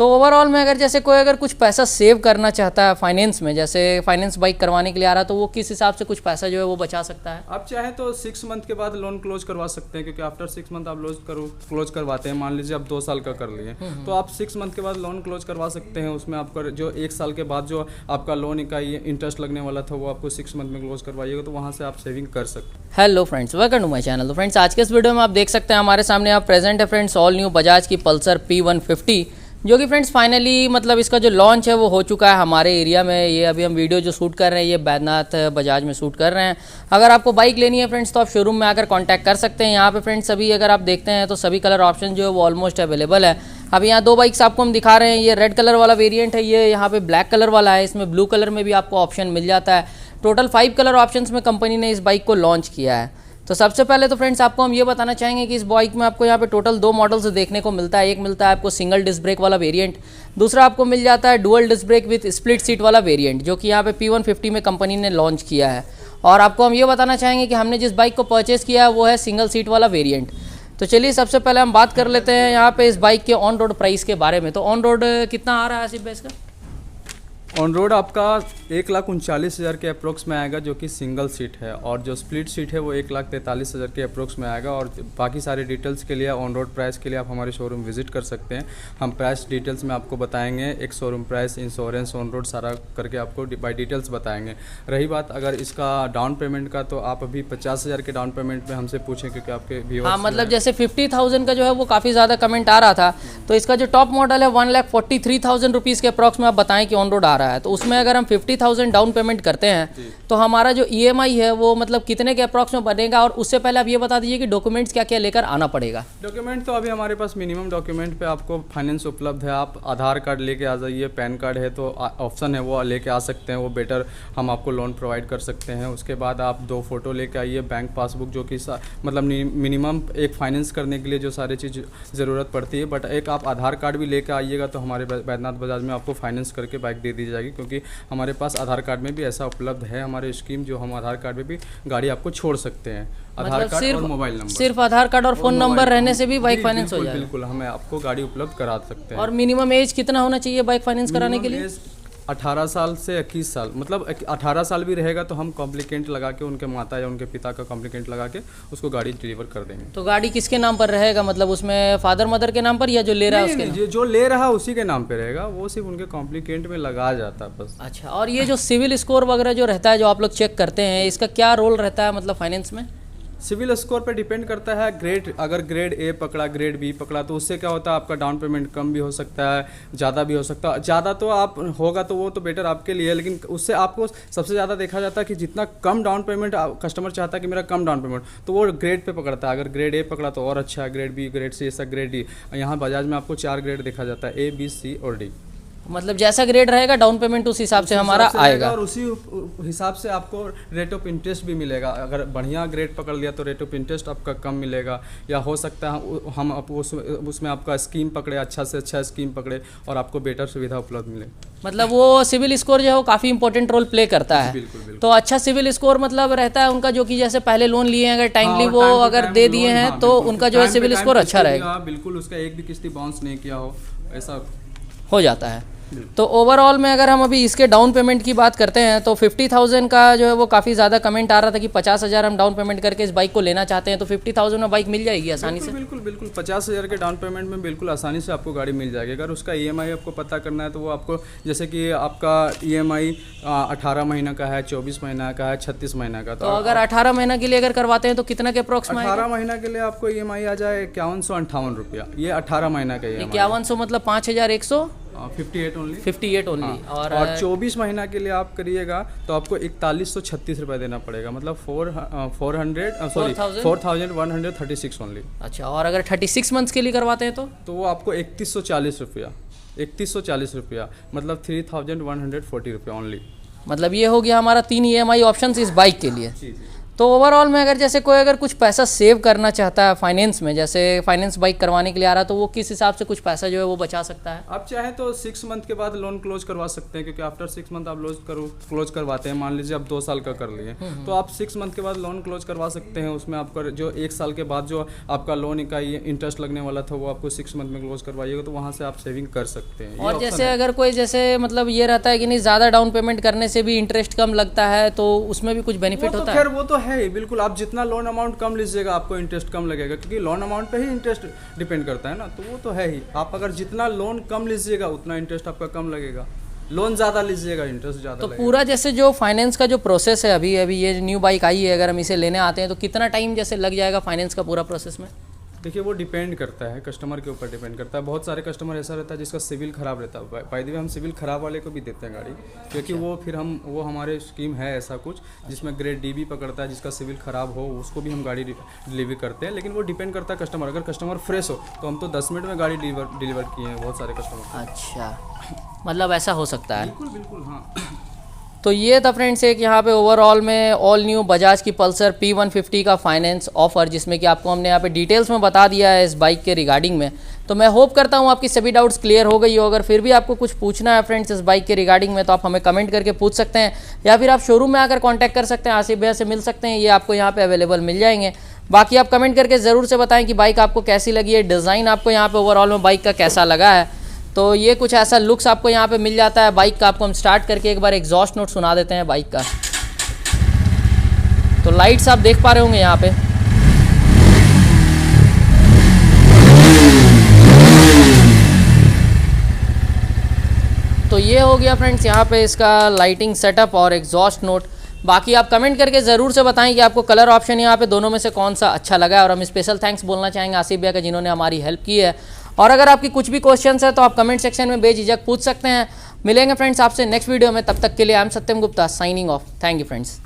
तो ओवरऑल में अगर जैसे कोई अगर कुछ पैसा सेव करना चाहता है फाइनेंस में, जैसे फाइनेंस बाइक करवाने के लिए आ रहा है, तो वो किस हिसाब से कुछ पैसा जो है वो बचा सकता है? आप चाहें तो 6 मंथ के बाद लोन क्लोज करवा सकते हैं, क्योंकि आफ्टर 6 मंथ आप क्लोज करवाते हैं। मान लीजिए आप 2 साल का कर लिए तो आप 6 मंथ के बाद लोन क्लोज करवा सकते हैं। उसमें आपका जो 1 साल के बाद जो आपका लोन का इंटरेस्ट लगने वाला था वो आपको 6 मंथ में क्लोज करवाइएगा, तो वहाँ से आप सेविंग कर सकते हैं। Hello friends, welcome to my channel. तो फ्रेंड्स, आज के इस वीडियो में आप देख सकते हैं हमारे सामने आप प्रेजेंट है फ्रेंड्स ऑल न्यू बजाज की पल्सर P150, जो कि फ्रेंड्स फाइनली मतलब इसका जो लॉन्च है वो हो चुका है हमारे एरिया में। ये अभी हम वीडियो जो शूट कर रहे हैं ये बैद्यनाथ बजाज में शूट कर रहे हैं। अगर आपको बाइक लेनी है फ्रेंड्स तो आप शोरूम में आकर कांटेक्ट कर सकते हैं। यहाँ पे फ्रेंड्स सभी अगर आप देखते हैं तो सभी कलर ऑप्शन जो है वो ऑलमोस्ट अवेलेबल है। अभी यहाँ 2 बाइक्स आपको हम दिखा रहे हैं। ये रेड कलर वाला वेरियंट है, ये यहाँ पे ब्लैक कलर वाला है, इसमें ब्लू कलर में भी आपको ऑप्शन मिल जाता है। टोटल 5 कलर ऑप्शंस में कंपनी ने इस बाइक को लॉन्च किया है। तो सबसे पहले तो फ्रेंड्स आपको हम ये बताना चाहेंगे कि इस बाइक में आपको यहाँ पे टोटल 2 मॉडल्स देखने को मिलता है। एक मिलता है आपको सिंगल डिस्क ब्रेक वाला वेरिएंट, दूसरा आपको मिल जाता है dual disc brake with split seat वाला वेरिएंट, जो कि यहाँ पे P150 में कंपनी ने लॉन्च किया है। और आपको हम ये बताना चाहेंगे कि हमने जिस बाइक को परचेज़ किया है वो है सिंगल सीट वाला वेरिएंट। तो चलिए सबसे पहले हम बात कर लेते हैं यहाँ पे इस बाइक के ऑन रोड प्राइस के बारे में। तो ऑन रोड कितना आ रहा है आसिफ भाई इसका? ऑन रोड आपका 1,39,000 के अप्रोक्स में आएगा, जो कि सिंगल सीट है, और जो स्प्लिट सीट है वो 1,43,000 के अप्रोक्स में आएगा। और बाकी सारे डिटेल्स के लिए ऑन रोड प्राइस के लिए आप हमारे शोरूम विजिट कर सकते हैं। हम प्राइस डिटेल्स में आपको बताएंगे, एक showroom price, insurance, on road सारा करके आपको बाई डिटेल्स बताएंगे। रही बात अगर इसका डाउन पेमेंट का, तो आप अभी 50,000 के डाउन पेमेंट में हमसे पूछें, क्योंकि आपके व्यूअर्स हाँ मतलब जैसे 50,000 का जो है वो काफ़ी ज़्यादा कमेंट आ रहा था। तो इसका जो टॉप मॉडल है 1,43,000 रुपीज़ के अप्रॉक्स में आप बताएं कि ऑन रोड आ रहा है, तो उसमें अगर हम 50,000 डाउन पेमेंट करते हैं तो हमारा जो EMI है वो मतलब कितने के अप्रॉक्स में बनेगा? और उससे पहले आप ये बता दीजिए कि डॉक्यूमेंट्स क्या क्या लेकर आना पड़ेगा। डॉक्यूमेंट तो अभी हमारे पास मिनिमम डॉक्यूमेंट पे आपको फाइनेंस उपलब्ध है। आप आधार कार्ड लेके आ जाइए, पैन कार्ड है तो ऑप्शन है वो लेके आ सकते हैं, वो बेटर हम आपको लोन प्रोवाइड कर सकते हैं। उसके बाद आप 2 फोटो लेके आइए, बैंक पासबुक, जो कि मतलब मिनिमम एक फाइनेंस करने के लिए जो सारी चीज़ ज़रूरत पड़ती है। बट एक आप आधार कार्ड भी लेके आइएगा तो हमारे बैद्यनाथ बजाज में आपको फाइनेंस करके बाइक दे दी जाएगी, क्योंकि हमारे पास आधार कार्ड में भी ऐसा उपलब्ध है हमारे स्कीम, जो हम आधार कार्ड में भी गाड़ी आपको छोड़ सकते हैं। आधार मतलब कार्ड और मोबाइल नंबर, सिर्फ आधार कार्ड और फ़ोन नंबर रहने से भी बाइक फाइनेंस हो जाएगा? बिल्कुल, हमें आपको गाड़ी उपलब्ध करा सकते हैं। और मिनिमम एज कितना होना चाहिए बाइक फाइनेंस कराने के लिए? 18 साल से 21 साल, मतलब 18 साल भी रहेगा तो हम कॉम्प्लिकेंट लगा के, उनके माता या उनके पिता का कॉम्प्लिकेंट लगा के उसको गाड़ी डिलीवर कर देंगे। तो गाड़ी किसके नाम पर रहेगा? मतलब उसमें फादर मदर के नाम पर या जो ले रहा है उसके नाम? जो ले रहा है उसी के नाम पे रहेगा, वो सिर्फ उनके कॉम्प्लिकेंट में लगाया जाता है बस। अच्छा, और ये जो सिविल स्कोर वगैरह जो रहता है, जो आप लोग चेक करते हैं, इसका क्या रोल रहता है मतलब फाइनेंस में? सिविल स्कोर पे डिपेंड करता है। ग्रेड, अगर ग्रेड A पकड़ा, ग्रेड B पकड़ा, तो उससे क्या होता है आपका डाउन पेमेंट कम भी हो सकता है, ज़्यादा भी हो सकता है। ज़्यादा तो आप होगा तो वो तो बेटर आपके लिए है, लेकिन उससे आपको सबसे ज़्यादा देखा जाता है कि जितना कम डाउन पेमेंट कस्टमर चाहता है कि मेरा कम डाउन पेमेंट, तो वो ग्रेड पे पकड़ता है। अगर ग्रेड A पकड़ा तो और अच्छा है, ग्रेड B, ग्रेड C, ऐसा ग्रेड D। यहाँ बजाज में आपको 4 ग्रेड देखा जाता है, A, B, C और D। मतलब जैसा ग्रेड रहेगा डाउन पेमेंट उस हिसाब से हमारा आएगा, और उसी हिसाब से आपको रेट ऑफ इंटरेस्ट भी मिलेगा। अगर बढ़िया ग्रेड पकड़ लिया तो रेट ऑफ इंटरेस्ट आपका कम मिलेगा, या हो सकता है हम उसमें आपका स्कीम पकड़े, अच्छा से अच्छा स्कीम पकड़े और आपको बेटर सुविधा उपलब्ध मिले। मतलब वो सिविल स्कोर जो है वो काफ़ी इंपॉर्टेंट रोल प्ले करता है। बिल्कुल, बिल्कुल। तो अच्छा सिविल स्कोर मतलब रहता है उनका, जो कि जैसे पहले लोन लिए हैं अगर टाइमली वो अगर दे दिए हैं तो उनका जो है सिविल स्कोर अच्छा रहेगा। बिल्कुल, उसका एक भी किस्ती बाउंस नहीं किया हो, ऐसा हो जाता है। तो ओवरऑल में अगर हम अभी इसके डाउन पेमेंट की बात करते हैं तो 50,000 का जो है वो काफ़ी ज़्यादा कमेंट आ रहा था कि 50,000 हम डाउन पेमेंट करके इस बाइक को लेना चाहते हैं, तो 50,000 में बाइक मिल जाएगी आसानी से? बिल्कुल बिल्कुल, 50,000 के डाउन पेमेंट में बिल्कुल आसानी से आपको गाड़ी मिल जाएगी। अगर उसका EMI आपको पता करना है तो वो आपको, जैसे कि आपका EMI 18 महीना का है, 24 महीना का है, 36 महीना का। तो अगर 18 महीना के लिए अगर करवाते हैं तो कितना के अप्रॉक्स में? 18 महीना के लिए आपको EMI आ जाए 5158 रुपया, ये 18 महीना का EMI। 5100 मतलब 5,100, 58 ओनली। और 24 महीना के लिए आप करिएगा तो आपको 4136 रुपये देना पड़ेगा, मतलब 4,136 ओनली। अच्छा, और अगर 36 मंथ्स के लिए करवाते हैं तो वो आपको 3140 रुपया, 3140 रुपया, मतलब 3,140 रुपया ओनली। मतलब ये हो गया हमारा 3 EMI ऑप्शन इस बाइक के लिए। तो ओवरऑल में अगर जैसे कोई अगर कुछ पैसा सेव करना चाहता है फाइनेंस में, जैसे फाइनेंस बाइक करवाने के लिए आ रहा है, तो वो किस हिसाब से कुछ पैसा जो है वो बचा सकता है? आप चाहें तो 6 मंथ के बाद लोन क्लोज करवा सकते हैं, क्योंकि आफ्टर 6 मंथ आप क्लोज करवाते हैं। मान लीजिए आप 2 साल का कर लिए तो आप 6 मंथ के बाद लोन क्लोज करवा सकते हैं। उसमें आपका जो 1 साल के बाद जो आपका लोन का इंटरेस्ट लगने वाला था वो आपको 6 मंथ में क्लोज करवाइएगा, तो वहाँ से आप सेविंग कर सकते हैं। और जैसे अगर कोई जैसे मतलब ये रहता है कि नहीं ज़्यादा डाउन पेमेंट करने से भी इंटरेस्ट कम लगता है, तो उसमें भी कुछ बेनिफिट होता है? खैर वो तो है ही, बिल्कुल। आप जितना लोन अमाउंट कम लीजिएगा आपको इंटरेस्ट कम लगेगा, क्योंकि लोन अमाउंट पे ही इंटरेस्ट डिपेंड करता है ना, तो वो तो है ही। आप अगर जितना लोन कम लीजिएगा उतना इंटरेस्ट आपका कम लगेगा, लोन ज़्यादा लीजिएगा इंटरेस्ट ज़्यादा लगेगा। पूरा जैसे जो फाइनेंस का जो प्रोसेस है, अभी ये न्यू बाइक आई है, अगर हम इसे लेने आते हैं तो कितना टाइम जैसे लग जाएगा फाइनेंस का पूरा प्रोसेस में? देखिए वो डिपेंड करता है, कस्टमर के ऊपर डिपेंड करता है। बहुत सारे कस्टमर ऐसा रहता है जिसका सिविल ख़राब रहता है। बाय द वे हम सिविल ख़राब वाले को भी देते हैं गाड़ी, क्योंकि वो हमारे स्कीम है ऐसा कुछ जिसमें ग्रेड डी भी पकड़ता है। जिसका सिविल ख़राब हो उसको भी हम गाड़ी डिलीवर करते हैं, लेकिन वो डिपेंड करता है कस्टमर। अगर कस्टमर फ्रेश हो तो हम तो 10 मिनट में गाड़ी डिलीवर किए हैं बहुत सारे कस्टमर। अच्छा, मतलब ऐसा हो सकता है? बिल्कुल बिल्कुल, हाँ। तो ये था फ्रेंड्स एक यहाँ पे ओवरऑल में ऑल न्यू बजाज की पल्सर P150 का फाइनेंस ऑफर, जिसमें कि आपको हमने यहाँ पे डिटेल्स में बता दिया है इस बाइक के रिगार्डिंग में। तो मैं होप करता हूँ आपकी सभी डाउट्स क्लियर हो गई हो। अगर फिर भी आपको कुछ पूछना है फ्रेंड्स इस बाइक के रिगार्डिंग में, तो आप हमें कमेंट करके पूछ सकते हैं, या फिर आप शोरूम में आकर कॉन्टैक्ट कर सकते हैं, आसिफ भैया से मिल सकते हैं, ये आपको यहाँ पे अवेलेबल मिल जाएंगे। बाकी आप कमेंट करके ज़रूर से बताएं कि बाइक आपको कैसी लगी है, डिज़ाइन आपको यहाँ पे ओवरऑल में बाइक का कैसा लगा है। तो ये कुछ ऐसा लुक्स आपको यहाँ पे मिल जाता है बाइक का। आपको हम स्टार्ट करके एक बार एग्जॉस्ट नोट सुना देते हैं बाइक का। तो लाइट्स आप देख पा रहे होंगे यहाँ पे। तो ये हो गया फ्रेंड्स यहाँ पे इसका लाइटिंग सेटअप और एग्जॉस्ट नोट। बाकी आप कमेंट करके ज़रूर से बताएं कि आपको कलर ऑप्शन यहाँ पे दोनों में से कौन सा अच्छा लगा है। और हम स्पेशल थैंक्स बोलना चाहेंगे आसिफ भैया का, जिन्होंने हमारी हेल्प की है। और अगर आपकी कुछ भी क्वेश्चंस है तो आप कमेंट सेक्शन में बेझिझक पूछ सकते हैं। मिलेंगे फ्रेंड्स आपसे नेक्स्ट वीडियो में, तब तक के लिए I am Satyam Gupta signing off. Thank you friends.